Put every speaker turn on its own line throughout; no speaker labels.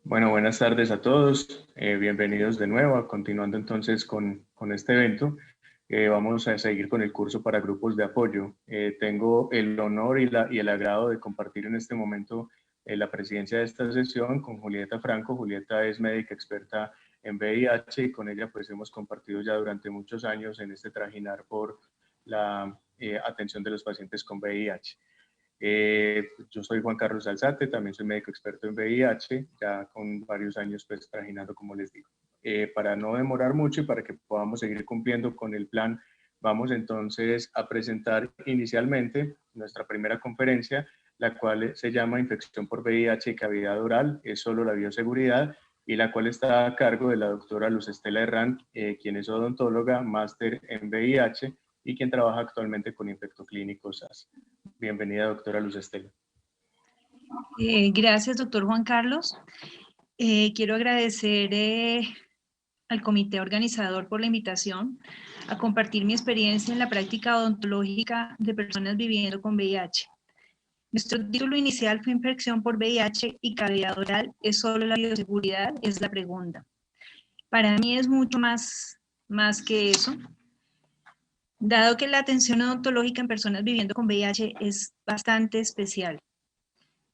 Bueno, buenas tardes a todos. Bienvenidos de nuevo. Continuando entonces con este evento, vamos a seguir con el curso para grupos de apoyo. Tengo el honor y el agrado de compartir en este momento la presidencia de esta sesión con Julieta Franco. Julieta es médica experta en VIH y con ella pues hemos compartido ya durante muchos años en este trajinar por la atención de los pacientes con VIH. Yo soy Juan Carlos Alzate, también soy médico experto en VIH, ya con varios años pues trabajando como les digo. Para no demorar mucho y para que podamos seguir cumpliendo con el plan, vamos entonces a presentar inicialmente nuestra primera conferencia, la cual se llama Infección por VIH y cavidad oral, es solo la bioseguridad, y la cual está a cargo de la doctora Luz Estela Herrán, quien es odontóloga, máster en VIH y quien trabaja actualmente con Infectoclínicos SAS. Bienvenida, doctora Luz Estela.
Gracias, doctor Juan Carlos. Quiero agradecer al comité organizador por la invitación a compartir mi experiencia en la práctica odontológica de personas viviendo con VIH. Nuestro título inicial fue Infección por VIH y cavidad oral, ¿es solo la bioseguridad? Es la pregunta. Para mí es mucho más que eso. Dado que la atención odontológica en personas viviendo con VIH es bastante especial.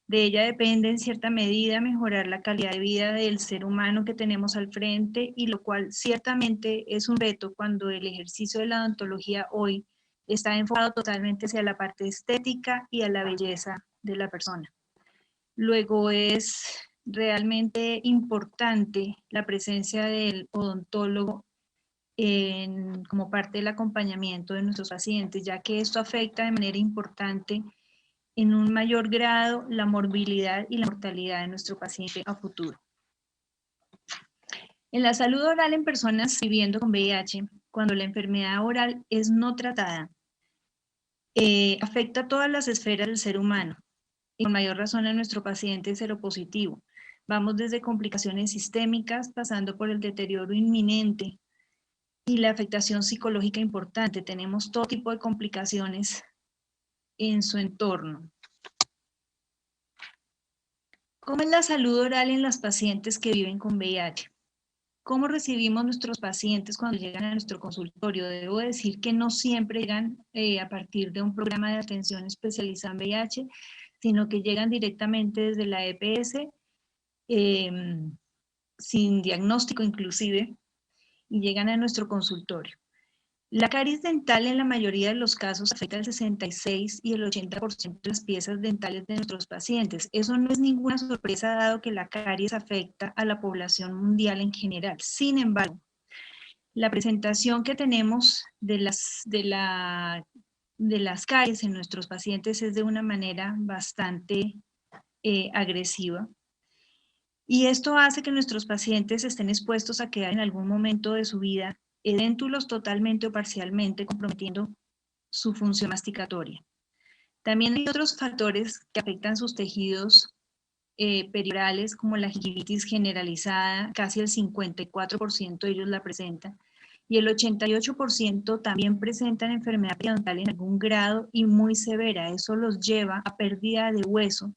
De ella depende en cierta medida mejorar la calidad de vida del ser humano que tenemos al frente, y lo cual ciertamente es un reto cuando el ejercicio de la odontología hoy está enfocado totalmente hacia la parte estética y a la belleza de la persona. Luego es realmente importante la presencia del odontólogo como parte del acompañamiento de nuestros pacientes, ya que esto afecta de manera importante en un mayor grado la morbilidad y la mortalidad de nuestro paciente a futuro. En la salud oral en personas viviendo con VIH, cuando la enfermedad oral es no tratada, afecta a todas las esferas del ser humano, y con mayor razón a nuestro paciente seropositivo. Vamos desde complicaciones sistémicas, pasando por el deterioro inminente y la afectación psicológica importante. Tenemos todo tipo de complicaciones en su entorno. ¿Cómo es la salud oral en las pacientes que viven con VIH? ¿Cómo recibimos nuestros pacientes cuando llegan a nuestro consultorio? Debo decir que no siempre llegan a partir de un programa de atención especializada en VIH, sino que llegan directamente desde la EPS, sin diagnóstico inclusive, y llegan a nuestro consultorio. La caries dental en la mayoría de los casos afecta el 66 y el 80% de las piezas dentales de nuestros pacientes. Eso no es ninguna sorpresa, dado que la caries afecta a la población mundial en general. Sin embargo, la presentación que tenemos de las caries en nuestros pacientes es de una manera bastante agresiva. Y esto hace que nuestros pacientes estén expuestos a quedar en algún momento de su vida edéntulos totalmente o parcialmente, comprometiendo su función masticatoria. También hay otros factores que afectan sus tejidos periorales, como la gingivitis generalizada, casi el 54% de ellos la presentan, y el 88% también presentan enfermedad periodontal en algún grado y muy severa. Eso los lleva a pérdida de hueso,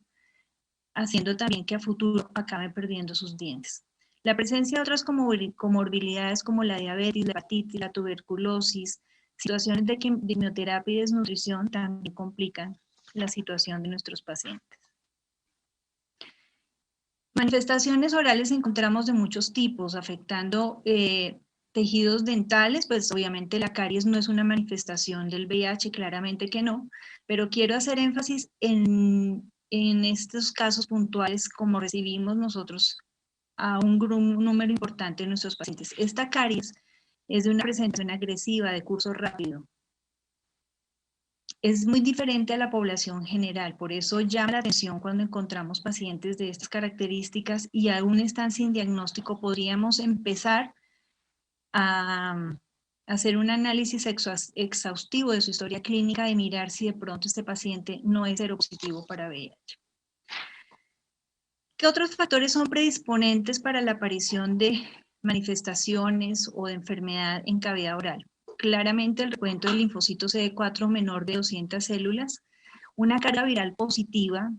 haciendo también que a futuro acaben perdiendo sus dientes. La presencia de otras comorbilidades como la diabetes, la hepatitis, la tuberculosis, situaciones de quimioterapia y desnutrición también complican la situación de nuestros pacientes. Manifestaciones orales encontramos de muchos tipos, afectando tejidos dentales. Pues obviamente la caries no es una manifestación del VIH, claramente que no, pero quiero hacer énfasis en estos casos puntuales, como recibimos nosotros a un número importante de nuestros pacientes. Esta caries es de una presentación agresiva, de curso rápido. Es muy diferente a la población general, por eso llama la atención cuando encontramos pacientes de estas características y aún están sin diagnóstico. Podríamos empezar a hacer un análisis exhaustivo de su historia clínica y mirar si de pronto este paciente no es seropositivo para VIH. ¿Qué otros factores son predisponentes para la aparición de manifestaciones o de enfermedad en cavidad oral? Claramente el recuento del linfocito CD4 menor de 200 células, una carga viral positiva,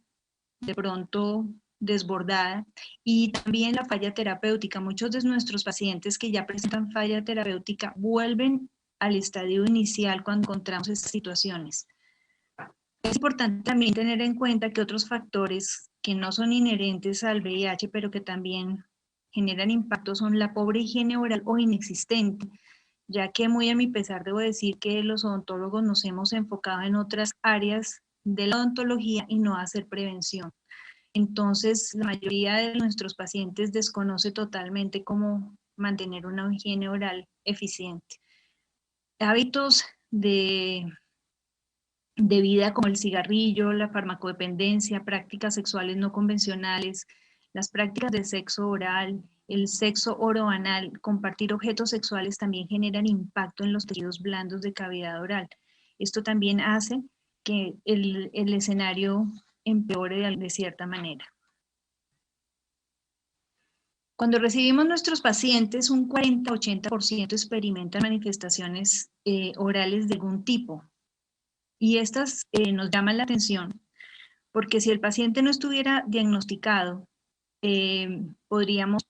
de pronto desbordada, y también la falla terapéutica. Muchos de nuestros pacientes que ya presentan falla terapéutica vuelven al estadio inicial cuando encontramos estas situaciones. Es importante también tener en cuenta que otros factores que no son inherentes al VIH, pero que también generan impacto, son la pobre higiene oral o inexistente, ya que muy a mi pesar debo decir que los odontólogos nos hemos enfocado en otras áreas de la odontología y no a hacer prevención. Entonces, la mayoría de nuestros pacientes desconoce totalmente cómo mantener una higiene oral eficiente. Hábitos de vida como el cigarrillo, la farmacodependencia, prácticas sexuales no convencionales, las prácticas de sexo oral, el sexo oroanal, compartir objetos sexuales también generan impacto en los tejidos blandos de cavidad oral. Esto también hace que el escenario empeore de cierta manera. Cuando recibimos nuestros pacientes, un 40-80% experimentan manifestaciones orales de algún tipo. Y estas nos llaman la atención porque si el paciente no estuviera diagnosticado, podríamos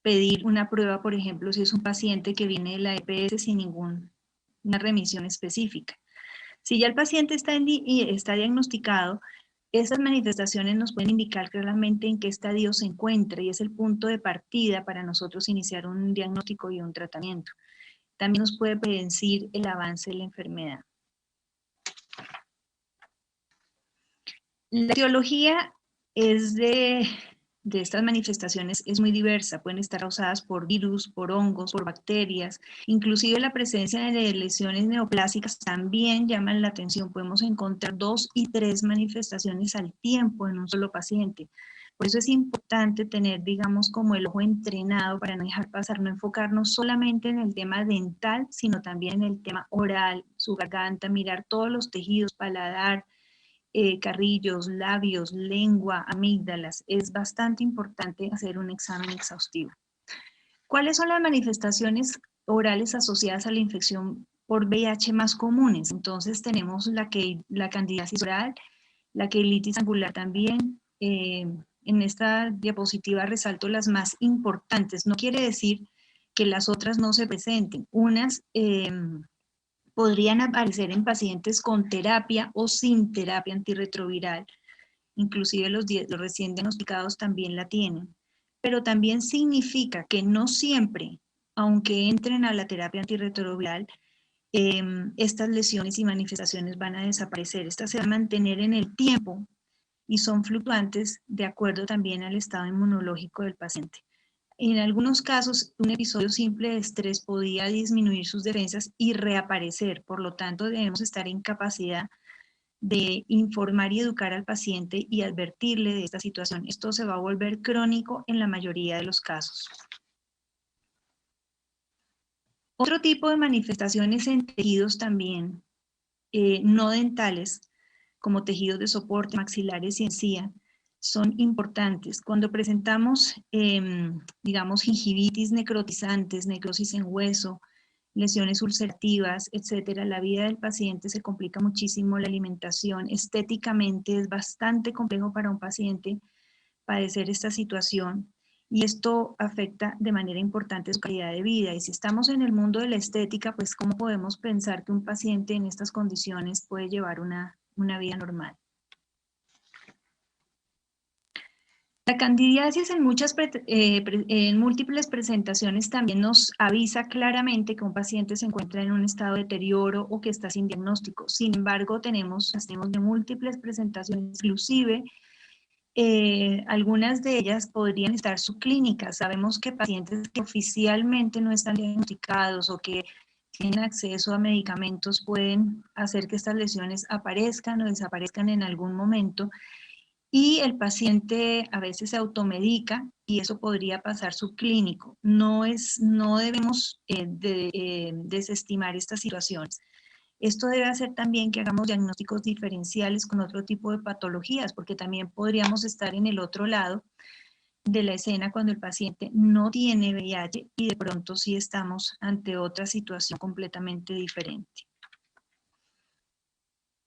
pedir una prueba, por ejemplo, si es un paciente que viene de la EPS sin ninguna remisión específica. Si ya el paciente está diagnosticado, estas manifestaciones nos pueden indicar claramente en qué estadio se encuentra y es el punto de partida para nosotros iniciar un diagnóstico y un tratamiento. También nos puede predecir el avance de la enfermedad. La etiología de estas manifestaciones es muy diversa, pueden estar causadas por virus, por hongos, por bacterias, inclusive la presencia de lesiones neoplásicas también llaman la atención, podemos encontrar 2 y 3 manifestaciones al tiempo en un solo paciente. Por eso es importante tener, digamos, como el ojo entrenado para no dejar pasar, no enfocarnos solamente en el tema dental, sino también en el tema oral, su garganta, mirar todos los tejidos, paladar, carrillos, labios, lengua, amígdalas. Es bastante importante hacer un examen exhaustivo. ¿Cuáles son las manifestaciones orales asociadas a la infección por VIH más comunes? Entonces tenemos la candidiasis oral, la queilitis angular también. En esta diapositiva resalto las más importantes. No quiere decir que las otras no se presenten. Unas podrían aparecer en pacientes con terapia o sin terapia antirretroviral. Inclusive los recién diagnosticados también la tienen. Pero también significa que no siempre, aunque entren a la terapia antirretroviral, estas lesiones y manifestaciones van a desaparecer. Estas se van a mantener en el tiempo y son fluctuantes de acuerdo también al estado inmunológico del paciente. En algunos casos, un episodio simple de estrés podía disminuir sus defensas y reaparecer. Por lo tanto, debemos estar en capacidad de informar y educar al paciente y advertirle de esta situación. Esto se va a volver crónico en la mayoría de los casos. Otro tipo de manifestaciones en tejidos también no dentales, como tejidos de soporte, maxilares y encía, son importantes. Cuando presentamos, digamos, gingivitis necrotizantes, necrosis en hueso, lesiones ulcerativas, etcétera, la vida del paciente se complica muchísimo, la alimentación estéticamente es bastante complejo para un paciente padecer esta situación y esto afecta de manera importante su calidad de vida. Y si estamos en el mundo de la estética, pues ¿cómo podemos pensar que un paciente en estas condiciones puede llevar una vida normal? La candidiasis en múltiples presentaciones también nos avisa claramente que un paciente se encuentra en un estado de deterioro o que está sin diagnóstico. Sin embargo, tenemos de múltiples presentaciones, inclusive algunas de ellas podrían estar subclínicas. Sabemos que pacientes que oficialmente no están diagnosticados o que tienen acceso a medicamentos pueden hacer que estas lesiones aparezcan o desaparezcan en algún momento. Y el paciente a veces se automedica y eso podría pasar subclínico. No debemos desestimar estas situaciones. Esto debe hacer también que hagamos diagnósticos diferenciales con otro tipo de patologías, porque también podríamos estar en el otro lado de la escena cuando el paciente no tiene VIH y de pronto sí estamos ante otra situación completamente diferente.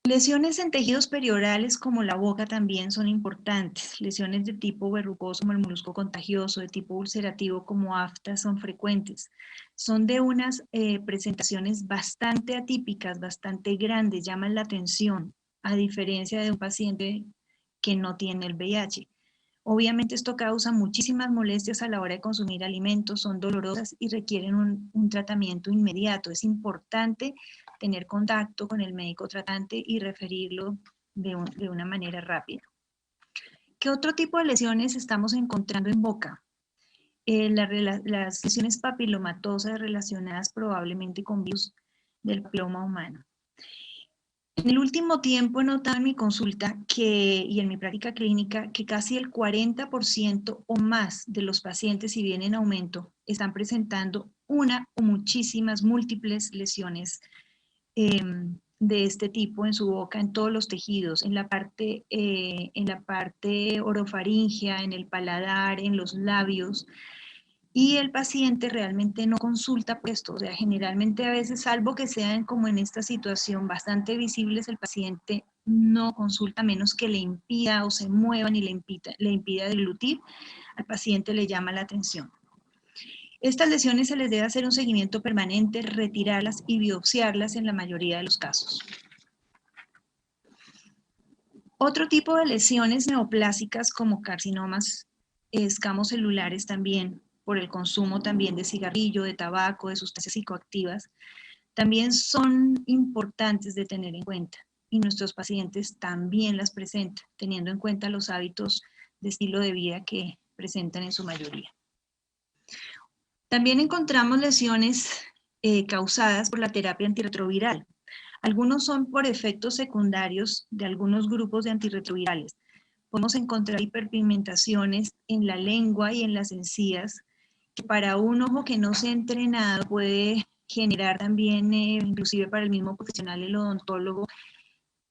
Lesiones en tejidos periorales como la boca también son importantes. Lesiones de tipo verrucoso como el molusco contagioso, de tipo ulcerativo como aftas son frecuentes. Son de unas presentaciones bastante atípicas, bastante grandes, llaman la atención, a diferencia de un paciente que no tiene el VIH. Obviamente esto causa muchísimas molestias a la hora de consumir alimentos, son dolorosas y requieren un tratamiento inmediato. Es importante tener contacto con el médico tratante y referirlo de una manera rápida. ¿Qué otro tipo de lesiones estamos encontrando en boca? Las lesiones papilomatosas relacionadas probablemente con virus del papiloma humano. En el último tiempo he notado en mi consulta y en mi práctica clínica que casi el 40% o más de los pacientes, si bien en aumento, están presentando una o muchísimas múltiples lesiones de este tipo en su boca, en todos los tejidos, en la parte orofaringea, en el paladar, en los labios. Y el paciente realmente no consulta puesto, o sea, generalmente a veces, salvo que sean como en esta situación bastante visibles, el paciente no consulta, menos que le impida o se muevan y le impida deglutir, al paciente le llama la atención. Estas lesiones se les debe hacer un seguimiento permanente, retirarlas y biopsiarlas en la mayoría de los casos. Otro tipo de lesiones neoplásicas como carcinomas, escamos celulares también, por el consumo también de cigarrillo, de tabaco, de sustancias psicoactivas, también son importantes de tener en cuenta. Y nuestros pacientes también las presentan, teniendo en cuenta los hábitos de estilo de vida que presentan en su mayoría. También encontramos lesiones causadas por la terapia antirretroviral. Algunos son por efectos secundarios de algunos grupos de antirretrovirales. Podemos encontrar hiperpigmentaciones en la lengua y en las encías, que para un ojo que no se ha entrenado puede generar también, inclusive para el mismo profesional, el odontólogo,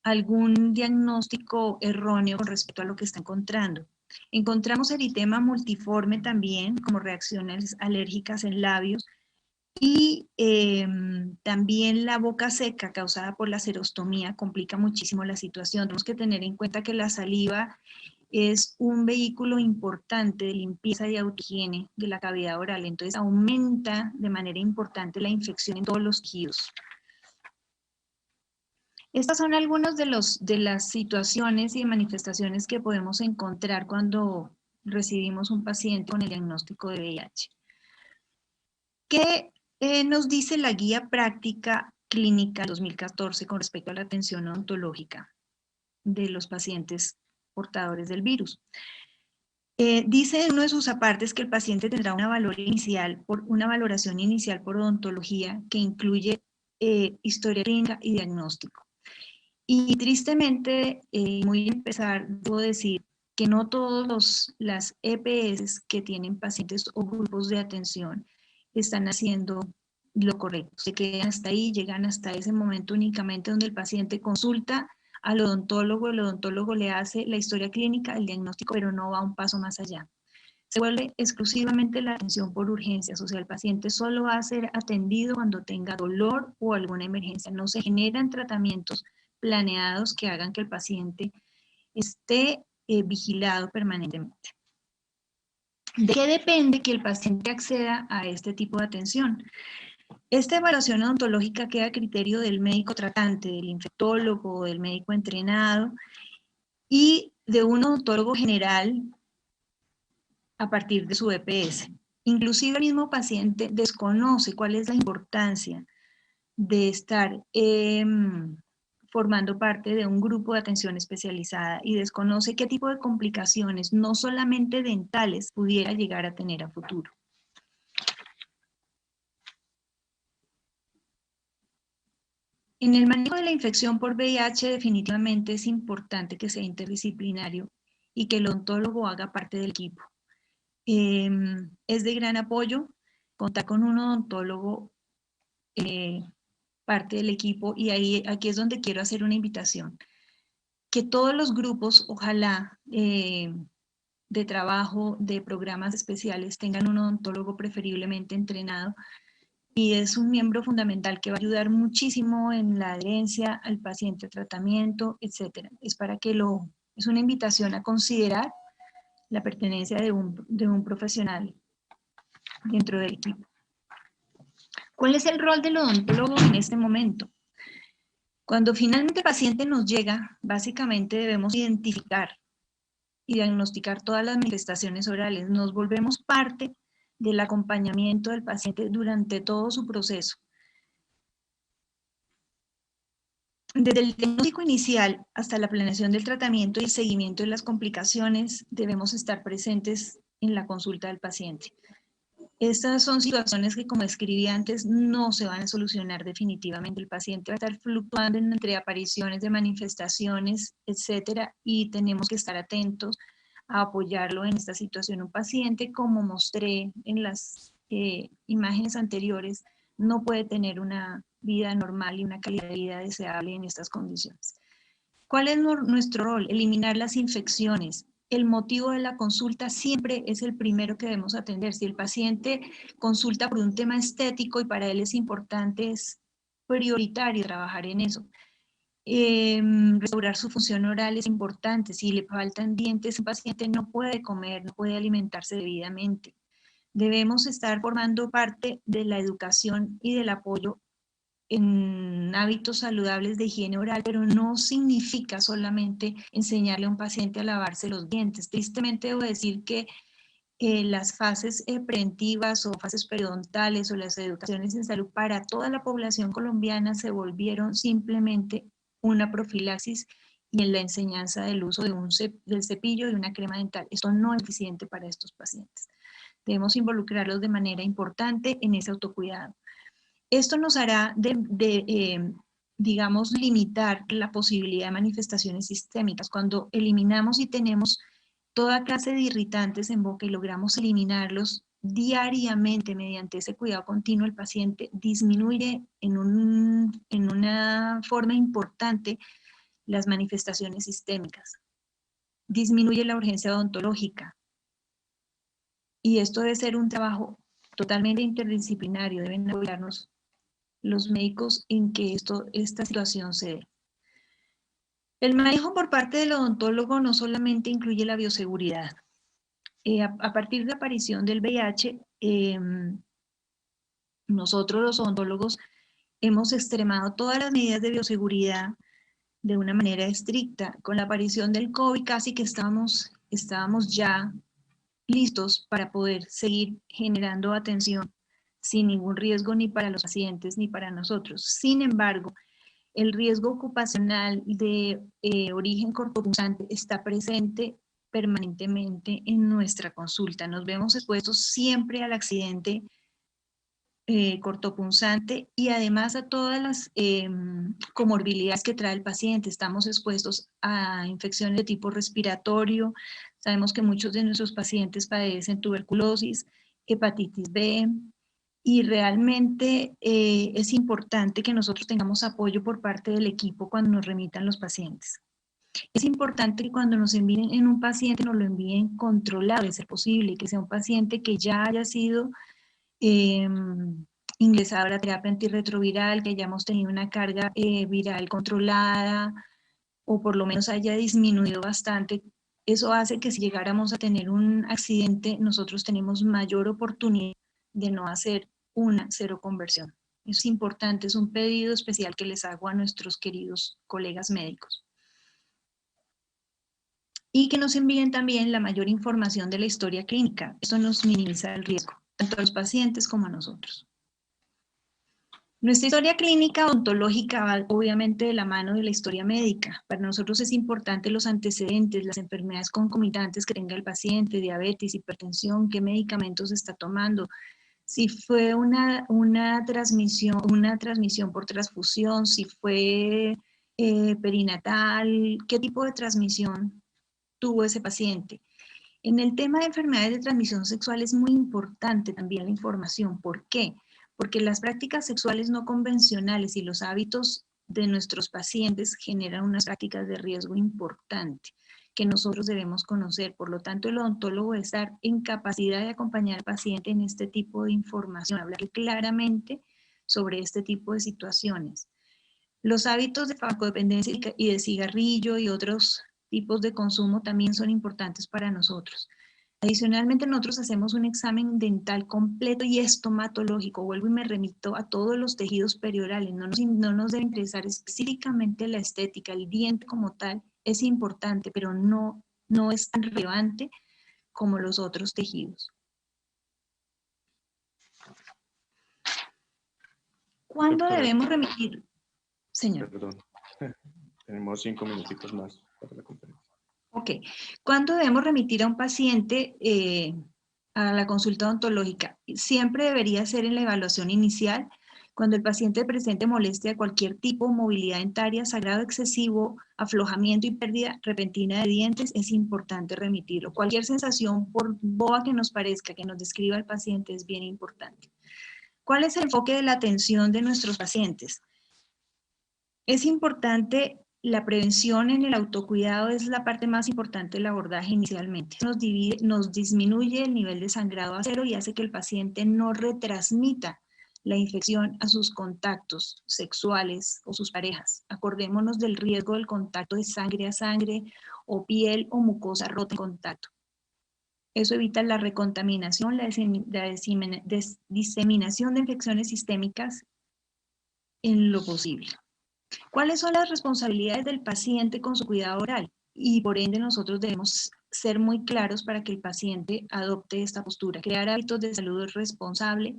algún diagnóstico erróneo con respecto a lo que está encontrando. Encontramos eritema multiforme también, como reacciones alérgicas en labios, y también la boca seca causada por la serostomía complica muchísimo la situación. Tenemos que tener en cuenta que la saliva es un vehículo importante de limpieza y autohigiene de la cavidad oral, entonces aumenta de manera importante la infección en todos los tejidos. Estas son algunas de las situaciones y manifestaciones que podemos encontrar cuando recibimos un paciente con el diagnóstico de VIH. ¿Qué nos dice la guía práctica clínica 2014 con respecto a la atención odontológica de los pacientes portadores del virus? Dice en uno de sus apartes que el paciente tendrá una valoración inicial por odontología que incluye historia clínica y diagnóstico. Y tristemente, muy a empezar, debo decir que no todas las EPS que tienen pacientes o grupos de atención están haciendo lo correcto. Se quedan hasta ahí, llegan hasta ese momento únicamente donde el paciente consulta al odontólogo, el odontólogo le hace la historia clínica, el diagnóstico, pero no va un paso más allá. Se vuelve exclusivamente la atención por urgencias, o sea, el paciente solo va a ser atendido cuando tenga dolor o alguna emergencia. No se generan tratamientos planeados que hagan que el paciente esté vigilado permanentemente. ¿De qué depende que el paciente acceda a este tipo de atención? Esta evaluación odontológica queda a criterio del médico tratante, del infectólogo, del médico entrenado y de un odontólogo general a partir de su EPS. Inclusive el mismo paciente desconoce cuál es la importancia de estar formando parte de un grupo de atención especializada y desconoce qué tipo de complicaciones, no solamente dentales, pudiera llegar a tener a futuro. En el manejo de la infección por VIH definitivamente es importante que sea interdisciplinario y que el odontólogo haga parte del equipo. Es de gran apoyo contar con un odontólogo parte del equipo y aquí es donde quiero hacer una invitación. Que todos los grupos, ojalá, de trabajo, de programas especiales, tengan un odontólogo preferiblemente entrenado y es un miembro fundamental que va a ayudar muchísimo en la adherencia al paciente, tratamiento, etc. Es una invitación a considerar la pertenencia de un profesional dentro del equipo. ¿Cuál es el rol del odontólogo en este momento? Cuando finalmente el paciente nos llega, básicamente debemos identificar y diagnosticar todas las manifestaciones orales. Nos volvemos parte del acompañamiento del paciente durante todo su proceso. Desde el diagnóstico inicial hasta la planeación del tratamiento y el seguimiento de las complicaciones, debemos estar presentes en la consulta del paciente. Estas son situaciones que, como escribí antes, no se van a solucionar definitivamente. El paciente va a estar fluctuando entre apariciones de manifestaciones, etcétera, y tenemos que estar atentos a apoyarlo en esta situación. Un paciente, como mostré en las imágenes anteriores, no puede tener una vida normal y una calidad de vida deseable en estas condiciones. ¿Cuál es nuestro rol? Eliminar las infecciones. El motivo de la consulta siempre es el primero que debemos atender. Si el paciente consulta por un tema estético y para él es importante, es prioritario trabajar en eso. Restaurar su función oral es importante. Si le faltan dientes, el paciente no puede comer, no puede alimentarse debidamente. Debemos estar formando parte de la educación y del apoyo en hábitos saludables de higiene oral, pero no significa solamente enseñarle a un paciente a lavarse los dientes. Tristemente debo decir que las fases preventivas o fases periodontales o las educaciones en salud para toda la población colombiana se volvieron simplemente una profilaxis y en la enseñanza del uso del cepillo y una crema dental. Esto no es suficiente para estos pacientes. Debemos involucrarlos de manera importante en ese autocuidado. Esto nos hará, digamos, limitar la posibilidad de manifestaciones sistémicas. Cuando eliminamos y tenemos toda clase de irritantes en boca y logramos eliminarlos diariamente mediante ese cuidado continuo, el paciente disminuye en una forma importante las manifestaciones sistémicas. Disminuye la urgencia odontológica. Y esto debe ser un trabajo totalmente interdisciplinario. Deben apoyarnos los médicos en que esta situación se dé. El manejo por parte del odontólogo no solamente incluye la bioseguridad. A partir de la aparición del VIH, nosotros los odontólogos hemos extremado todas las medidas de bioseguridad de una manera estricta. Con la aparición del COVID casi que estábamos ya listos para poder seguir generando atención sin ningún riesgo ni para los pacientes ni para nosotros. Sin embargo, el riesgo ocupacional de origen cortopunzante está presente permanentemente en nuestra consulta. Nos vemos expuestos siempre al accidente cortopunzante y además a todas las comorbilidades que trae el paciente. Estamos expuestos a infecciones de tipo respiratorio. Sabemos que muchos de nuestros pacientes padecen tuberculosis, hepatitis B, y realmente es importante que nosotros tengamos apoyo por parte del equipo cuando nos remitan los pacientes. Es importante que cuando nos envíen en un paciente nos lo envíen controlado, de ser posible, que sea un paciente que ya haya sido ingresado a la terapia antirretroviral, que hayamos tenido una carga viral controlada o por lo menos haya disminuido bastante. Eso hace que si llegáramos a tener un accidente, nosotros tenemos mayor oportunidad de no hacer una seroconversión. Es importante, es un pedido especial que les hago a nuestros queridos colegas médicos. Y que nos envíen también la mayor información de la historia clínica. Esto nos minimiza el riesgo, tanto a los pacientes como a nosotros. Nuestra historia clínica odontológica va obviamente de la mano de la historia médica. Para nosotros es importante los antecedentes, las enfermedades concomitantes que tenga el paciente, diabetes, hipertensión, qué medicamentos está tomando, si fue una transmisión por transfusión, si fue perinatal, qué tipo de transmisión tuvo ese paciente. En el tema de enfermedades de transmisión sexual es muy importante también la información. ¿Por qué? Porque las prácticas sexuales no convencionales y los hábitos de nuestros pacientes generan unas prácticas de riesgo importante que nosotros debemos conocer. Por lo tanto, el odontólogo debe estar en capacidad de acompañar al paciente en este tipo de información, hablar claramente sobre este tipo de situaciones. Los hábitos de farmacodependencia y de cigarrillo y otros tipos de consumo también son importantes para nosotros. Adicionalmente, nosotros hacemos un examen dental completo y estomatológico. Vuelvo y me remito a todos los tejidos periorales. No nos debe interesar específicamente la estética. El diente como tal es importante, pero no es tan relevante como los otros tejidos. ¿Cuándo debemos remitir? Señor.
Perdón, tenemos 5 minutitos más para la conferencia.
Ok. ¿Cuándo debemos remitir a un paciente a la consulta odontológica? Siempre debería ser en la evaluación inicial, cuando el paciente presente molestia de cualquier tipo, movilidad dentaria, sangrado excesivo, aflojamiento y pérdida repentina de dientes, es importante remitirlo. Cualquier sensación, por boba que nos parezca, que nos describa el paciente, es bien importante. ¿Cuál es el enfoque de la atención de nuestros pacientes? Es importante. La prevención en el autocuidado es la parte más importante del abordaje inicialmente. Nos disminuye el nivel de sangrado a cero y hace que el paciente no retransmita la infección a sus contactos sexuales o sus parejas. Acordémonos del riesgo del contacto de sangre a sangre o piel o mucosa rota en contacto. Eso evita la recontaminación, la diseminación de infecciones sistémicas en lo posible. ¿Cuáles son las responsabilidades del paciente con su cuidado oral? Y por ende nosotros debemos ser muy claros para que el paciente adopte esta postura. Crear hábitos de salud responsable.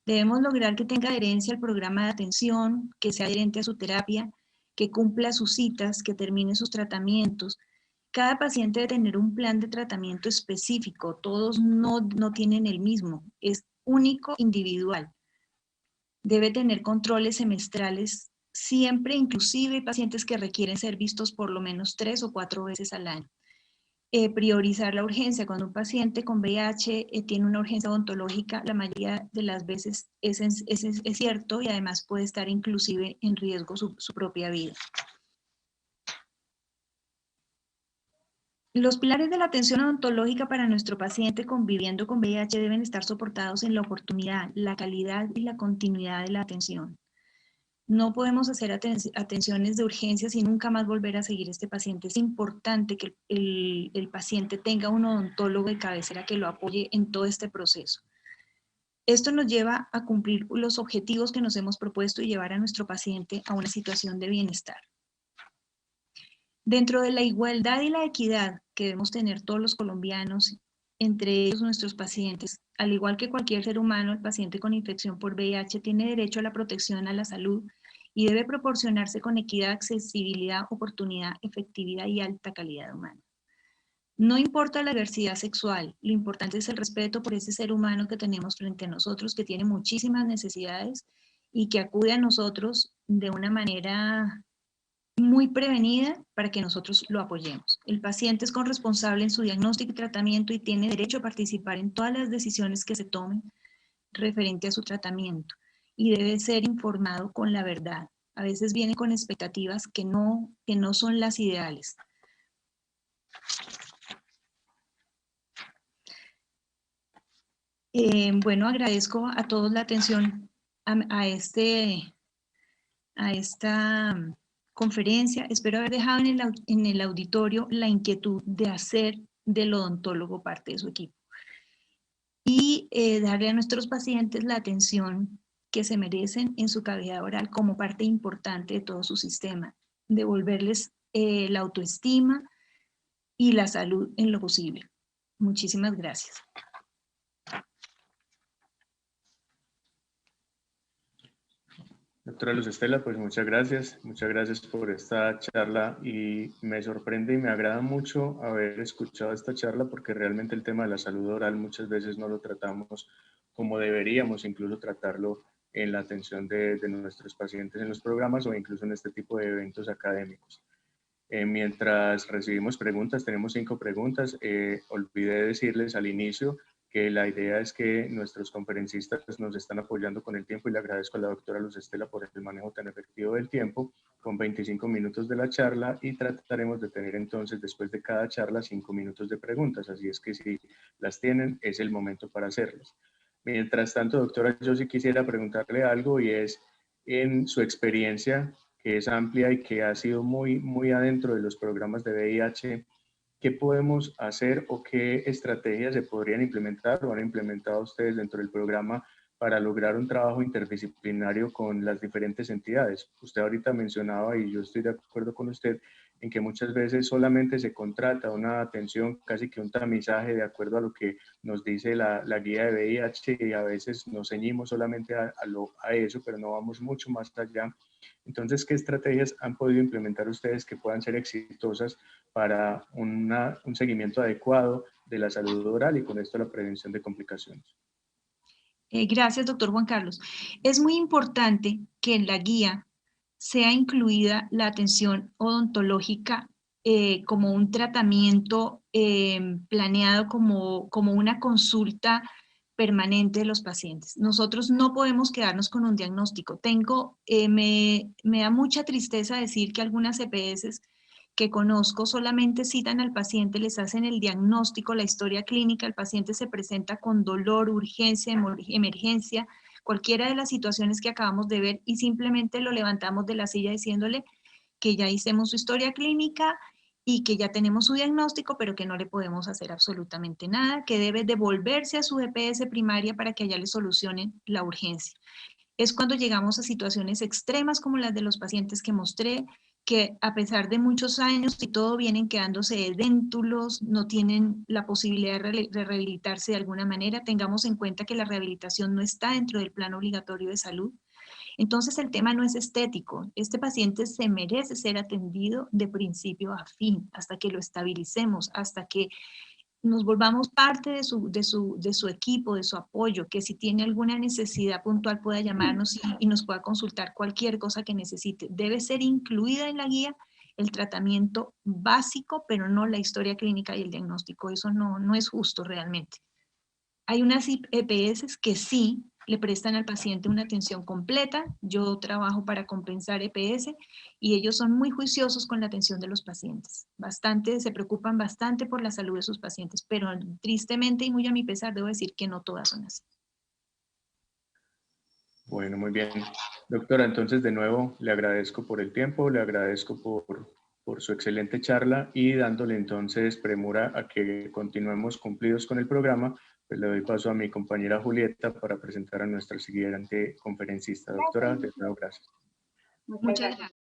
Debemos lograr que tenga adherencia al programa de atención, que sea adherente a su terapia, que cumpla sus citas, que termine sus tratamientos. Cada paciente debe tener un plan de tratamiento específico. Todos no tienen el mismo. Es único, individual. Debe tener controles semestrales siempre, inclusive hay pacientes que requieren ser vistos por lo menos 3 o 4 veces al año. Priorizar la urgencia. Cuando un paciente con VIH tiene una urgencia odontológica, la mayoría de las veces es cierto y además puede estar inclusive en riesgo su propia vida. Los pilares de la atención odontológica para nuestro paciente conviviendo con VIH deben estar soportados en la oportunidad, la calidad y la continuidad de la atención. No podemos hacer atenciones de urgencias y nunca más volver a seguir a este paciente. Es importante que el paciente tenga un odontólogo de cabecera que lo apoye en todo este proceso. Esto nos lleva a cumplir los objetivos que nos hemos propuesto y llevar a nuestro paciente a una situación de bienestar. Dentro de la igualdad y la equidad que debemos tener todos los colombianos, entre ellos nuestros pacientes, al igual que cualquier ser humano, el paciente con infección por VIH tiene derecho a la protección a la salud y debe proporcionarse con equidad, accesibilidad, oportunidad, efectividad y alta calidad humana. No importa la diversidad sexual, lo importante es el respeto por ese ser humano que tenemos frente a nosotros, que tiene muchísimas necesidades y que acude a nosotros de una manera muy prevenida para que nosotros lo apoyemos. El paciente es corresponsable en su diagnóstico y tratamiento y tiene derecho a participar en todas las decisiones que se tomen referente a su tratamiento y debe ser informado con la verdad. A veces viene con expectativas que no son las ideales. Bueno, agradezco a todos la atención a esta conferencia. Espero haber dejado en el auditorio la inquietud de hacer del odontólogo parte de su equipo y darle a nuestros pacientes la atención que se merecen en su cavidad oral como parte importante de todo su sistema, devolverles la autoestima y la salud en lo posible. Muchísimas gracias.
Doctora Luz Estela, pues muchas gracias por esta charla y me sorprende y me agrada mucho haber escuchado esta charla porque realmente el tema de la salud oral muchas veces no lo tratamos como deberíamos incluso tratarlo en la atención de nuestros pacientes en los programas o incluso en este tipo de eventos académicos. Mientras recibimos preguntas, tenemos 5 preguntas. Olvidé decirles al inicio que la idea es que nuestros conferencistas nos están apoyando con el tiempo y le agradezco a la doctora Luz Estela por el manejo tan efectivo del tiempo, con 25 minutos de la charla, y trataremos de tener entonces después de cada charla 5 minutos de preguntas, así es que si las tienen es el momento para hacerlas. Mientras tanto, doctora, yo sí quisiera preguntarle algo, y es en su experiencia, que es amplia y que ha sido muy adentro de los programas de VIH, ¿qué podemos hacer o qué estrategias se podrían implementar o han implementado ustedes dentro del programa para lograr un trabajo interdisciplinario con las diferentes entidades? Usted ahorita mencionaba, y yo estoy de acuerdo con usted, en que muchas veces solamente se contrata una atención, casi que un tamizaje de acuerdo a lo que nos dice la guía de VIH, y a veces nos ceñimos solamente a eso, pero no vamos mucho más allá. Entonces, ¿qué estrategias han podido implementar ustedes que puedan ser exitosas para un seguimiento adecuado de la salud oral y con esto la prevención de complicaciones?
Gracias, doctor Juan Carlos. Es muy importante que en la guía sea incluida la atención odontológica como un tratamiento planeado como una consulta permanente de los pacientes. Nosotros no podemos quedarnos con un diagnóstico. Me da mucha tristeza decir que algunas EPS que conozco solamente citan al paciente, les hacen el diagnóstico, la historia clínica, el paciente se presenta con dolor, urgencia, emergencia, cualquiera de las situaciones que acabamos de ver, y simplemente lo levantamos de la silla diciéndole que ya hicimos su historia clínica y que ya tenemos su diagnóstico, pero que no le podemos hacer absolutamente nada, que debe devolverse a su EPS primaria para que allá le solucionen la urgencia. Es cuando llegamos a situaciones extremas como las de los pacientes que mostré, que a pesar de muchos años y todo vienen quedándose edéntulos, no tienen la posibilidad de rehabilitarse de alguna manera. Tengamos en cuenta que la rehabilitación no está dentro del plan obligatorio de salud. Entonces el tema no es estético. Este paciente se merece ser atendido de principio a fin, hasta que lo estabilicemos, hasta que nos volvamos parte de su equipo, de su apoyo, que si tiene alguna necesidad puntual pueda llamarnos y nos pueda consultar cualquier cosa que necesite. Debe ser incluida en la guía el tratamiento básico, pero no la historia clínica y el diagnóstico. Eso no es justo realmente. Hay unas EPS que sí le prestan al paciente una atención completa. Yo trabajo para compensar EPS y ellos son muy juiciosos con la atención de los pacientes. Se preocupan bastante por la salud de sus pacientes, pero tristemente y muy a mi pesar debo decir que no todas son así.
Bueno, muy bien. Doctora, entonces de nuevo le agradezco por el tiempo, le agradezco por su excelente charla, y dándole entonces premura a que continuemos cumplidos con el programa, pues le doy paso a mi compañera Julieta para presentar a nuestra siguiente conferencista. Doctora, de nuevo, gracias.
Muchas gracias.